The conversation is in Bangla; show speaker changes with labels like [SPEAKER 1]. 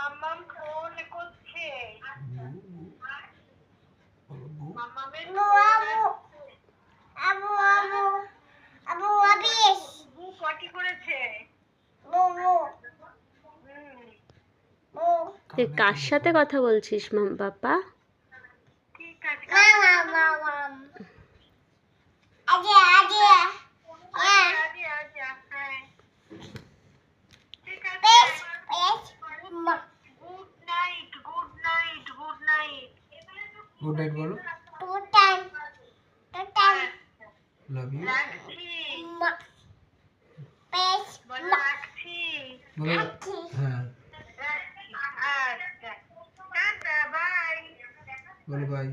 [SPEAKER 1] মাম্মাম ফোন করছে। মাম্মামের
[SPEAKER 2] আবু আবু আবু আবিশ
[SPEAKER 1] বু পটি করেছে।
[SPEAKER 2] বু বু
[SPEAKER 3] তুই কার সাথে কথা বলছিস বাপ্পা?
[SPEAKER 1] ঠিক আছে।
[SPEAKER 2] মামা আজে আজে
[SPEAKER 1] আজে আজে হ্যাঁ ঠিক আছে।
[SPEAKER 2] বেশ বেশ মা
[SPEAKER 1] good night good night good night.
[SPEAKER 4] Good night বলো।
[SPEAKER 2] টুটান
[SPEAKER 4] লাভ ইউ
[SPEAKER 1] রাখছি
[SPEAKER 2] মা বেশ
[SPEAKER 1] বলো রাখছি।
[SPEAKER 4] বলো। হ্যাঁ
[SPEAKER 1] রাখছি আচ্ছা টাটা বাই।
[SPEAKER 4] বলো বাই।